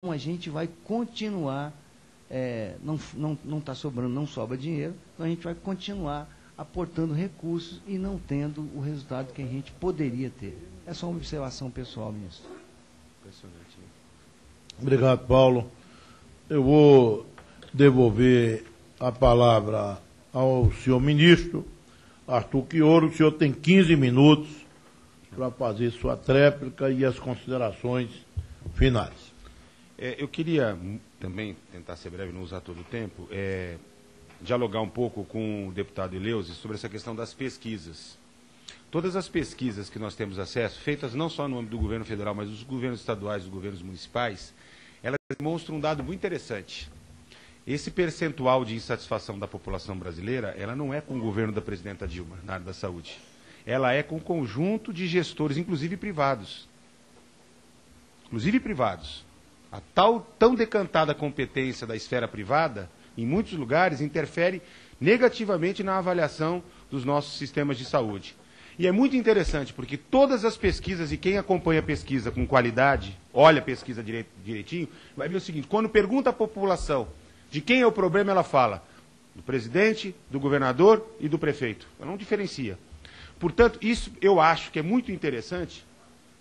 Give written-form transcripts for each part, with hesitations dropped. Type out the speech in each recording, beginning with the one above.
a gente vai continuar, não está sobrando, não sobra dinheiro, então a gente vai continuar aportando recursos e não tendo o resultado que a gente poderia ter. É só uma observação pessoal, ministro. Impressionante, né? Obrigado, Paulo. Eu vou devolver a palavra ao senhor ministro Arthur Quioro. O senhor tem 15 minutos para fazer sua tréplica e as considerações finais. Eu queria também, tentar ser breve, não usar todo o tempo, dialogar um pouco com o deputado Eleusis sobre essa questão das pesquisas. Todas as pesquisas que nós temos acesso, feitas não só no âmbito do governo federal, mas dos governos estaduais, dos governos municipais, elas demonstram um dado muito interessante. Esse percentual de insatisfação da população brasileira, ela não é com o governo da presidenta Dilma, na área da saúde. Ela é com um conjunto de gestores, inclusive privados. Inclusive privados. A tão decantada competência da esfera privada, em muitos lugares, interfere negativamente na avaliação dos nossos sistemas de saúde. E é muito interessante, porque todas as pesquisas, e quem acompanha a pesquisa com qualidade, olha a pesquisa direitinho, vai ver o seguinte: quando pergunta à população de quem é o problema, ela fala do presidente, do governador e do prefeito. Ela não diferencia. Portanto, isso eu acho que é muito interessante,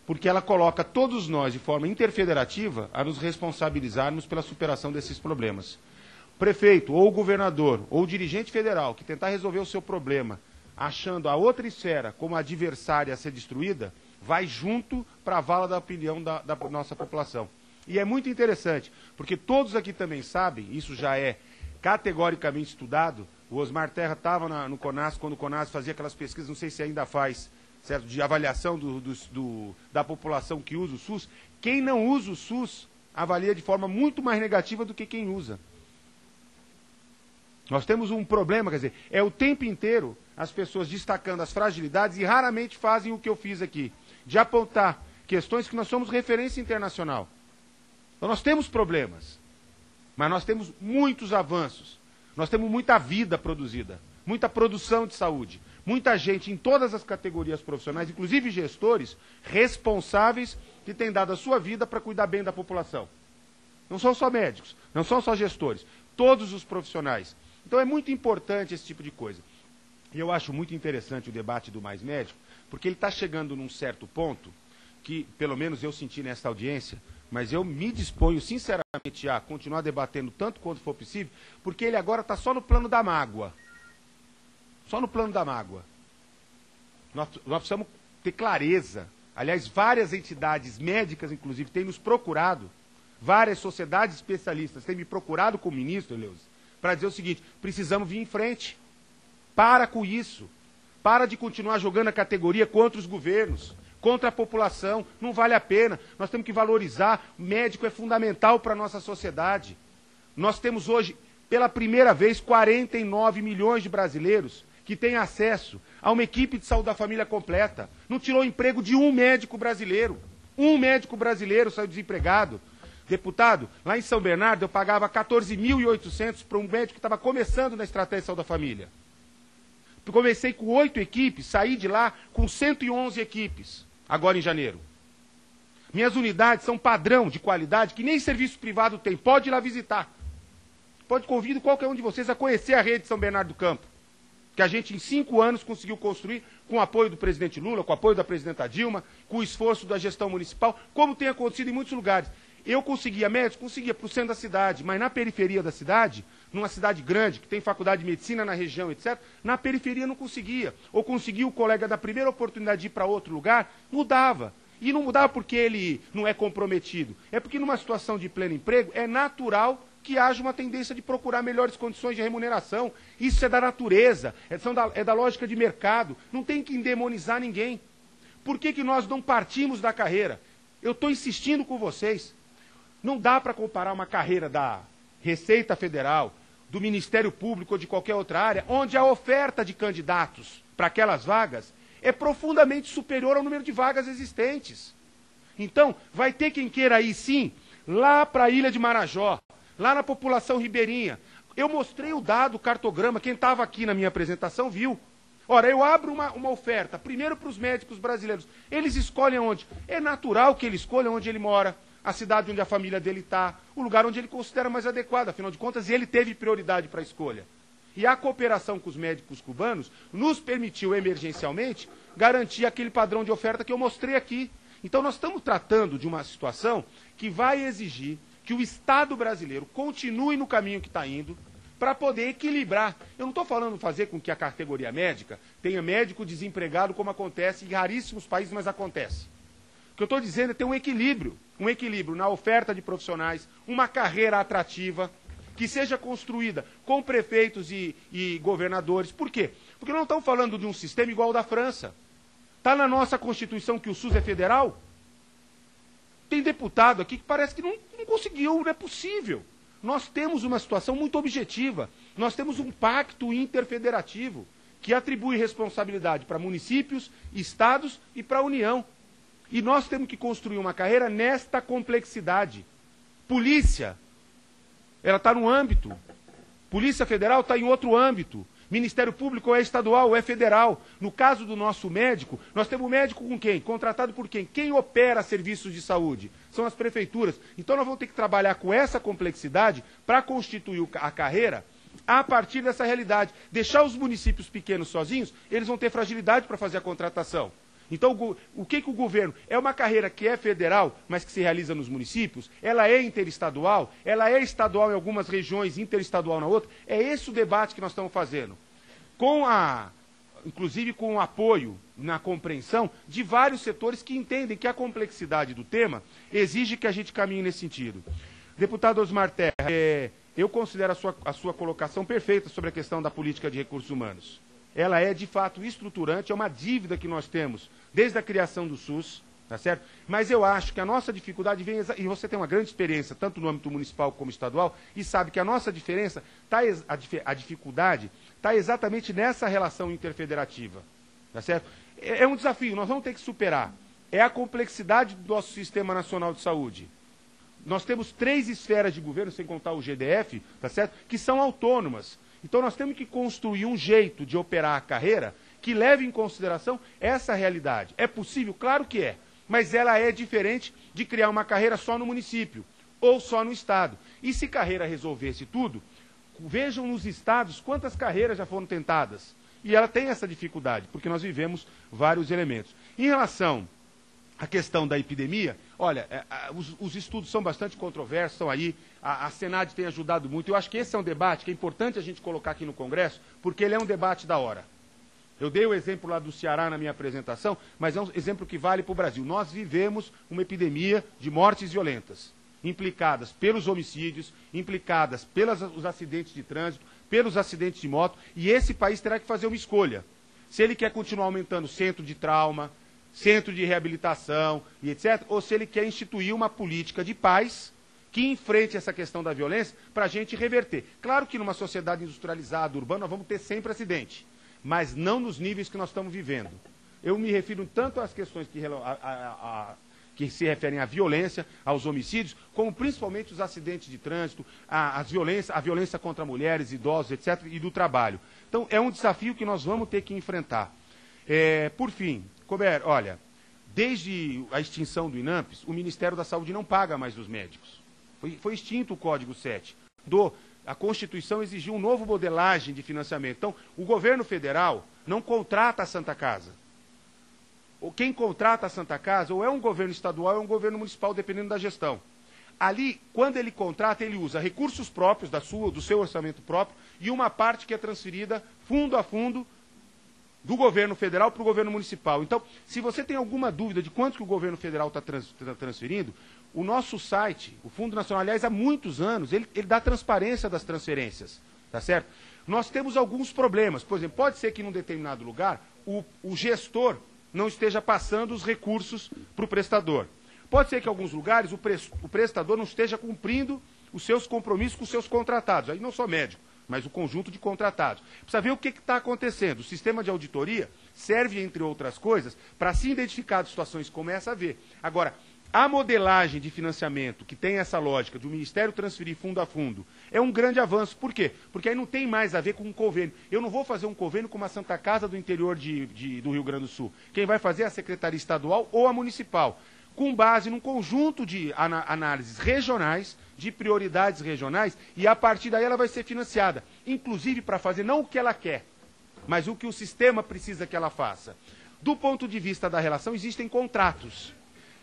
porque ela coloca todos nós, de forma interfederativa, a nos responsabilizarmos pela superação desses problemas. O prefeito, ou o governador, ou o dirigente federal, que tentar resolver o seu problema, achando a outra esfera como adversária a ser destruída, vai junto para a vala da opinião da nossa população. E é muito interessante, porque todos aqui também sabem, isso já é categoricamente estudado. O Osmar Terra estava no CONAS, quando o CONAS fazia aquelas pesquisas, não sei se ainda faz, certo, de avaliação da população que usa o SUS. Quem não usa o SUS avalia de forma muito mais negativa do que quem usa. Nós temos um problema, quer dizer, é o tempo inteiro as pessoas destacando as fragilidades e raramente fazem o que eu fiz aqui, de apontar questões que nós somos referência internacional. Então nós temos problemas, mas nós temos muitos avanços, nós temos muita vida produzida, muita produção de saúde, muita gente em todas as categorias profissionais, inclusive gestores, responsáveis que têm dado a sua vida para cuidar bem da população. Não são só médicos, não são só gestores, todos os profissionais. Então é muito importante esse tipo de coisa. E eu acho muito interessante o debate do Mais Médico, porque ele está chegando num certo ponto que, pelo menos eu senti nessa audiência, mas eu me disponho sinceramente a continuar debatendo tanto quanto for possível, porque ele agora está só no plano da mágoa. Só no plano da mágoa. Nós precisamos ter clareza. Aliás, várias entidades médicas, inclusive, têm nos procurado, várias sociedades especialistas têm me procurado como ministro, Eleusis, para dizer o seguinte: precisamos vir em frente. Para com isso. Para de continuar jogando a categoria contra os governos, contra a população. Não vale a pena. Nós temos que valorizar. O médico é fundamental para a nossa sociedade. Nós temos hoje, pela primeira vez, 49 milhões de brasileiros que têm acesso a uma equipe de saúde da família completa. Não tirou o emprego de um médico brasileiro. Um médico brasileiro saiu desempregado. Deputado, lá em São Bernardo eu pagava 14.800 para um médico que estava começando na estratégia de saúde da família. Eu comecei com 8 equipes, saí de lá com 111 equipes, agora em janeiro. Minhas unidades são padrão de qualidade que nem serviço privado tem. Pode ir lá visitar. Convido qualquer um de vocês a conhecer a rede de São Bernardo do Campo, que a gente em 5 anos conseguiu construir com o apoio do presidente Lula, com o apoio da presidenta Dilma, com o esforço da gestão municipal, como tem acontecido em muitos lugares. Eu conseguia médicos, conseguia para o centro da cidade, mas na periferia da cidade, numa cidade grande, que tem faculdade de medicina na região, etc., na periferia não conseguia. Ou conseguia o colega da primeira oportunidade de ir para outro lugar, mudava. E não mudava porque ele não é comprometido. É porque numa situação de pleno emprego, é natural que haja uma tendência de procurar melhores condições de remuneração. Isso é da natureza, é da lógica de mercado. Não tem que endemonizar ninguém. Por que nós não partimos da carreira? Eu estou insistindo com vocês. Não dá para comparar uma carreira da Receita Federal, do Ministério Público ou de qualquer outra área, onde a oferta de candidatos para aquelas vagas é profundamente superior ao número de vagas existentes. Então, vai ter quem queira ir, sim, lá para a Ilha de Marajó, lá na população ribeirinha. Eu mostrei o dado, o cartograma, quem estava aqui na minha apresentação viu. Ora, eu abro uma oferta, primeiro para os médicos brasileiros. Eles escolhem onde? É natural que ele escolha onde ele mora. a cidade onde a família dele está, o lugar onde ele considera mais adequado, afinal de contas, ele teve prioridade para a escolha. E a cooperação com os médicos cubanos nos permitiu, emergencialmente, garantir aquele padrão de oferta que eu mostrei aqui. Então, nós estamos tratando de uma situação que vai exigir que o Estado brasileiro continue no caminho que está indo para poder equilibrar. Eu não estou falando fazer com que a categoria médica tenha médico desempregado, como acontece em raríssimos países, mas acontece. O que eu estou dizendo é ter um equilíbrio na oferta de profissionais, uma carreira atrativa, que seja construída com prefeitos e governadores. Por quê? Porque nós não estamos falando de um sistema igual ao da França. Está na nossa Constituição que o SUS é federal? Tem deputado aqui que parece que não conseguiu, não é possível. Nós temos uma situação muito objetiva. Nós temos um pacto interfederativo que atribui responsabilidade para municípios, estados e para a União. E nós temos que construir uma carreira nesta complexidade. Polícia, ela está num âmbito. Polícia Federal está em outro âmbito. Ministério Público é estadual ou é federal. No caso do nosso médico, nós temos médico com quem? Contratado por quem? Quem opera serviços de saúde? São as prefeituras. Então nós vamos ter que trabalhar com essa complexidade para constituir a carreira a partir dessa realidade. Deixar os municípios pequenos sozinhos, eles vão ter fragilidade para fazer a contratação. Então, o que o governo... É uma carreira que é federal, mas que se realiza nos municípios, ela é interestadual, ela é estadual em algumas regiões, interestadual na outra. É esse o debate que nós estamos fazendo. Inclusive com o apoio na compreensão de vários setores que entendem que a complexidade do tema exige que a gente caminhe nesse sentido. Deputado Osmar Terra, eu considero a sua colocação perfeita sobre a questão da política de recursos humanos. Ela é, de fato, estruturante, é uma dívida que nós temos desde a criação do SUS, tá certo? Mas eu acho que a nossa dificuldade vem... E você tem uma grande experiência, tanto no âmbito municipal como estadual, e sabe que a nossa diferença, a dificuldade, está exatamente nessa relação interfederativa, tá certo? É um desafio, nós vamos ter que superar. É a complexidade do nosso Sistema Nacional de Saúde. Nós temos 3 esferas de governo, sem contar o GDF, tá certo? Que são autônomas. Então nós temos que construir um jeito de operar a carreira que leve em consideração essa realidade. É possível? Claro que é. Mas ela é diferente de criar uma carreira só no município ou só no estado. E se carreira resolvesse tudo, vejam nos estados quantas carreiras já foram tentadas. E ela tem essa dificuldade, porque nós vivemos vários elementos. Em relação à questão da epidemia, olha, os estudos são bastante controversos, estão aí, a Senad tem ajudado muito. Eu acho que esse é um debate que é importante a gente colocar aqui no Congresso, porque ele é um debate da hora. Eu dei o exemplo lá do Ceará na minha apresentação, mas é um exemplo que vale para o Brasil. Nós vivemos uma epidemia de mortes violentas, implicadas pelos homicídios, implicadas pelos acidentes de trânsito, pelos acidentes de moto, e esse país terá que fazer uma escolha. Se ele quer continuar aumentando centro de trauma, centro de reabilitação e etc., ou se ele quer instituir uma política de paz que enfrente essa questão da violência para a gente reverter. Claro que numa sociedade industrializada, urbana, nós vamos ter sempre acidente, mas não nos níveis que nós estamos vivendo. Eu me refiro tanto às questões que se referem à violência, aos homicídios, como principalmente os acidentes de trânsito, a violência contra mulheres, idosos, etc., e do trabalho. Então, é um desafio que nós vamos ter que enfrentar. Por fim, Couber, olha, desde a extinção do INAMPES, o Ministério da Saúde não paga mais os médicos. Foi extinto o Código 7. A Constituição exigiu uma nova modelagem de financiamento. Então, o governo federal não contrata a Santa Casa. Ou quem contrata a Santa Casa, ou é um governo estadual, ou é um governo municipal, dependendo da gestão. Ali, quando ele contrata, ele usa recursos próprios do seu orçamento próprio e uma parte que é transferida fundo a fundo do governo federal para o governo municipal. Então, se você tem alguma dúvida de quanto que o governo federal está transferindo, o nosso site, o Fundo Nacional, aliás, há muitos anos, ele dá transparência das transferências, tá certo? Nós temos alguns problemas. Por exemplo, pode ser que num determinado lugar o gestor não esteja passando os recursos para o prestador. Pode ser que em alguns lugares o prestador não esteja cumprindo os seus compromissos com os seus contratados. Aí não só médico, mas o conjunto de contratados. Precisa ver o que está acontecendo. O sistema de auditoria serve, entre outras coisas, para se identificar situações como essa, ver. Agora, a modelagem de financiamento, que tem essa lógica do Ministério transferir fundo a fundo, é um grande avanço. Por quê? Porque aí não tem mais a ver com um convênio. Eu não vou fazer um convênio com uma Santa Casa do interior do Rio Grande do Sul. Quem vai fazer é a Secretaria Estadual ou a Municipal. com base num conjunto de análises regionais, de prioridades regionais, e a partir daí ela vai ser financiada, inclusive para fazer não o que ela quer, mas o que o sistema precisa que ela faça. Do ponto de vista da relação, existem contratos.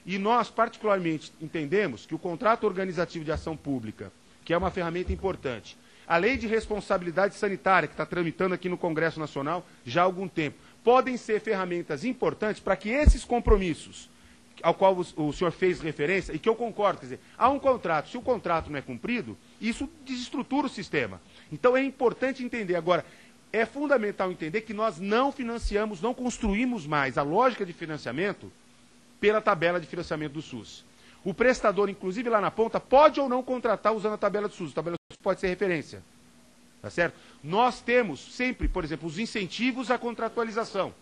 E nós, particularmente, entendemos que o contrato organizativo de ação pública, que é uma ferramenta importante, a lei de responsabilidade sanitária, que está tramitando aqui no Congresso Nacional já há algum tempo, podem ser ferramentas importantes para que esses compromissos, ao qual o senhor fez referência, e que eu concordo, quer dizer, há um contrato, se o contrato não é cumprido, isso desestrutura o sistema. Então é importante entender. Agora, é fundamental entender que nós não financiamos, não construímos mais a lógica de financiamento pela tabela de financiamento do SUS. O prestador, inclusive lá na ponta, pode ou não contratar usando a tabela do SUS. A tabela do SUS pode ser referência. Tá certo? Nós temos sempre, por exemplo, os incentivos à contratualização,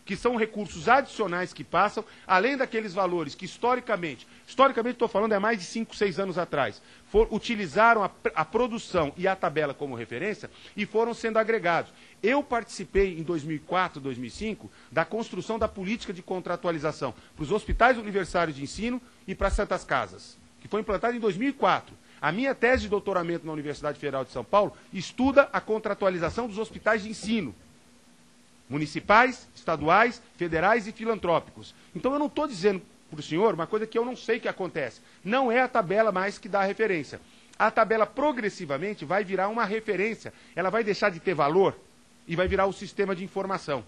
que são recursos adicionais que passam, além daqueles valores que historicamente estou falando é mais de 5, 6 anos atrás, utilizaram a produção e a tabela como referência e foram sendo agregados. Eu participei em 2004, 2005, da construção da política de contratualização para os hospitais universitários de ensino e para as santas casas, que foi implantada em 2004. A minha tese de doutoramento na Universidade Federal de São Paulo estuda a contratualização dos hospitais de ensino, municipais, estaduais, federais e filantrópicos. Então eu não estou dizendo para o senhor uma coisa que eu não sei que acontece. Não é a tabela mais que dá a referência. A tabela progressivamente vai virar uma referência. Ela vai deixar de ter valor e vai virar o sistema de informação.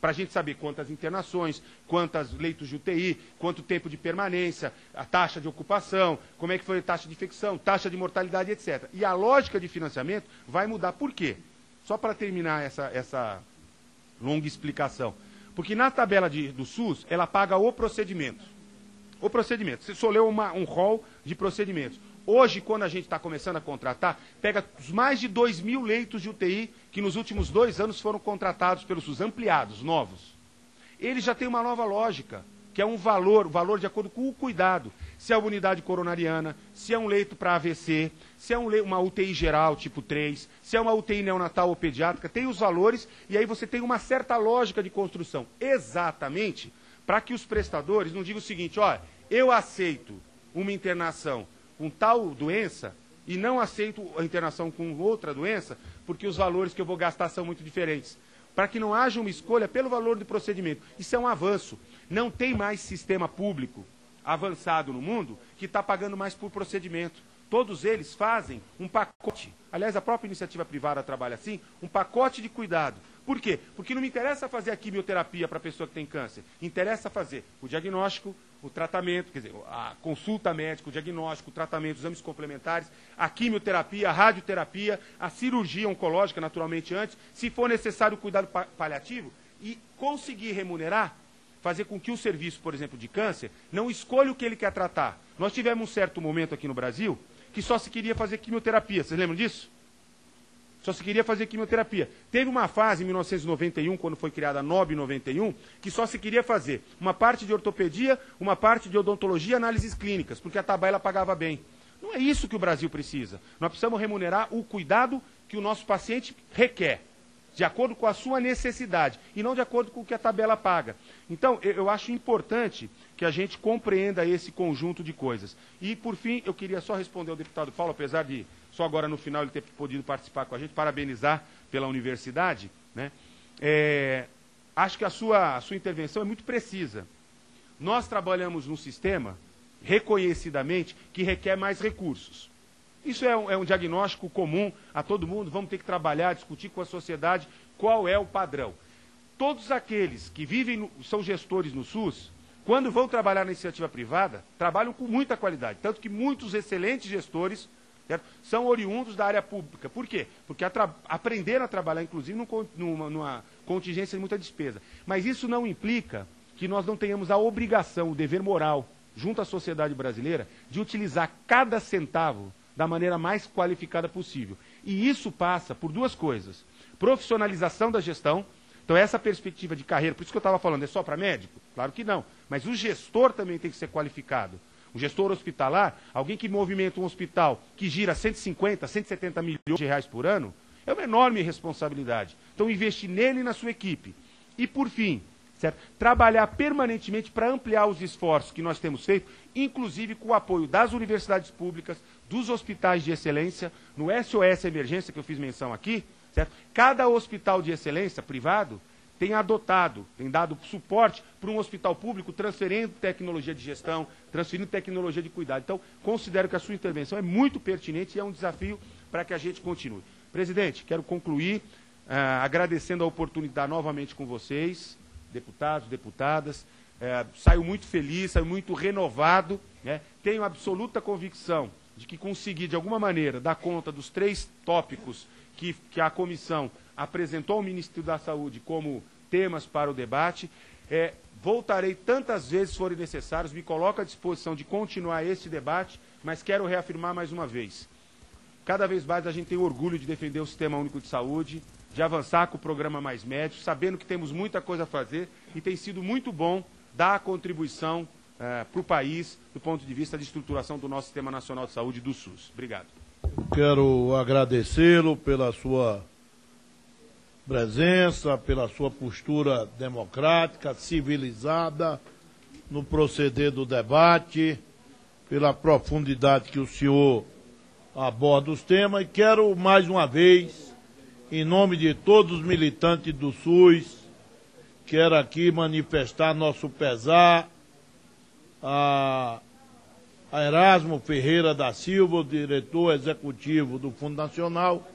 Para a gente saber quantas internações, quantos leitos de UTI, quanto tempo de permanência, a taxa de ocupação, como é que foi a taxa de infecção, taxa de mortalidade, etc. E a lógica de financiamento vai mudar. Por quê? Só para terminar essa longa explicação. Porque na tabela do SUS, ela paga o procedimento. O procedimento. Você só leu um rol de procedimentos. Hoje, quando a gente está começando a contratar, pega os mais de 2.000 leitos de UTI que nos últimos 2 anos foram contratados pelo SUS, ampliados, novos. Ele já tem uma nova lógica, que é um valor de acordo com o cuidado. Se é uma unidade coronariana, se é um leito para AVC, se é uma UTI geral, tipo 3, se é uma UTI neonatal ou pediátrica, tem os valores e aí você tem uma certa lógica de construção. Exatamente para que os prestadores não digam o seguinte, olha, eu aceito uma internação com tal doença e não aceito a internação com outra doença, porque os valores que eu vou gastar são muito diferentes. Para que não haja uma escolha pelo valor do procedimento. Isso é um avanço. Não tem mais sistema público avançado no mundo que está pagando mais por procedimento. Todos eles fazem um pacote. Aliás, a própria iniciativa privada trabalha assim, um pacote de cuidado. Por quê? Porque não me interessa fazer a quimioterapia para a pessoa que tem câncer. Interessa fazer o diagnóstico, o tratamento, quer dizer, a consulta médica, o diagnóstico, o tratamento, os exames complementares, a quimioterapia, a radioterapia, a cirurgia oncológica, naturalmente, antes, se for necessário o cuidado paliativo, e conseguir remunerar, fazer com que o serviço, por exemplo, de câncer, não escolha o que ele quer tratar. Nós tivemos um certo momento aqui no Brasil que só se queria fazer quimioterapia. Vocês lembram disso? Só se queria fazer quimioterapia. Teve uma fase, em 1991, quando foi criada a NOB 91, que só se queria fazer uma parte de ortopedia, uma parte de odontologia e análises clínicas, porque a tabela pagava bem. Não é isso que o Brasil precisa. Nós precisamos remunerar o cuidado que o nosso paciente requer, de acordo com a sua necessidade, e não de acordo com o que a tabela paga. Então, eu acho importante que a gente compreenda esse conjunto de coisas. E, por fim, eu queria só responder ao deputado Paulo, apesar de só agora no final ele ter podido participar com a gente, parabenizar pela universidade, né? Acho que a sua intervenção é muito precisa. Nós trabalhamos num sistema, reconhecidamente, que requer mais recursos. Isso é um diagnóstico comum a todo mundo, vamos ter que trabalhar, discutir com a sociedade qual é o padrão. Todos aqueles que são gestores no SUS, quando vão trabalhar na iniciativa privada, trabalham com muita qualidade, tanto que muitos excelentes gestores, certo, são oriundos da área pública. Por quê? Porque aprenderam a trabalhar, inclusive, numa contingência de muita despesa. Mas isso não implica que nós não tenhamos a obrigação, o dever moral, junto à sociedade brasileira, de utilizar cada centavo da maneira mais qualificada possível. E isso passa por 2 coisas. Profissionalização da gestão. Então, essa perspectiva de carreira, por isso que eu estava falando, é só para médico? Claro que não. Mas o gestor também tem que ser qualificado. O gestor hospitalar, alguém que movimenta um hospital que gira 150, 170 milhões de reais por ano, é uma enorme responsabilidade. Então, investir nele e na sua equipe. E, por fim, certo? Trabalhar permanentemente para ampliar os esforços que nós temos feito, inclusive com o apoio das universidades públicas, dos hospitais de excelência, no SOS Emergência, que eu fiz menção aqui, certo? Cada hospital de excelência privado tem adotado, tem dado suporte para um hospital público, transferindo tecnologia de gestão, transferindo tecnologia de cuidado. Então, considero que a sua intervenção é muito pertinente e é um desafio para que a gente continue. Presidente, quero concluir agradecendo a oportunidade novamente com vocês, deputados, deputadas. Saio muito feliz, saio muito renovado, né? Tenho absoluta convicção de que consegui, de alguma maneira, dar conta dos 3 tópicos que a comissão apresentou ao Ministério da Saúde como temas para o debate. Voltarei tantas vezes forem necessários, me coloco à disposição de continuar esse debate, mas quero reafirmar mais uma vez. Cada vez mais a gente tem orgulho de defender o Sistema Único de Saúde, de avançar com o programa Mais Médicos, sabendo que temos muita coisa a fazer e tem sido muito bom dar a contribuição para o país do ponto de vista de estruturação do nosso Sistema Nacional de Saúde do SUS. Obrigado. Quero agradecê-lo pela sua presença, pela sua postura democrática, civilizada no proceder do debate, pela profundidade que o senhor aborda os temas. E quero, mais uma vez, em nome de todos os militantes do SUS, quero aqui manifestar nosso pesar a Erasmo Ferreira da Silva, o diretor executivo do Fundo Nacional,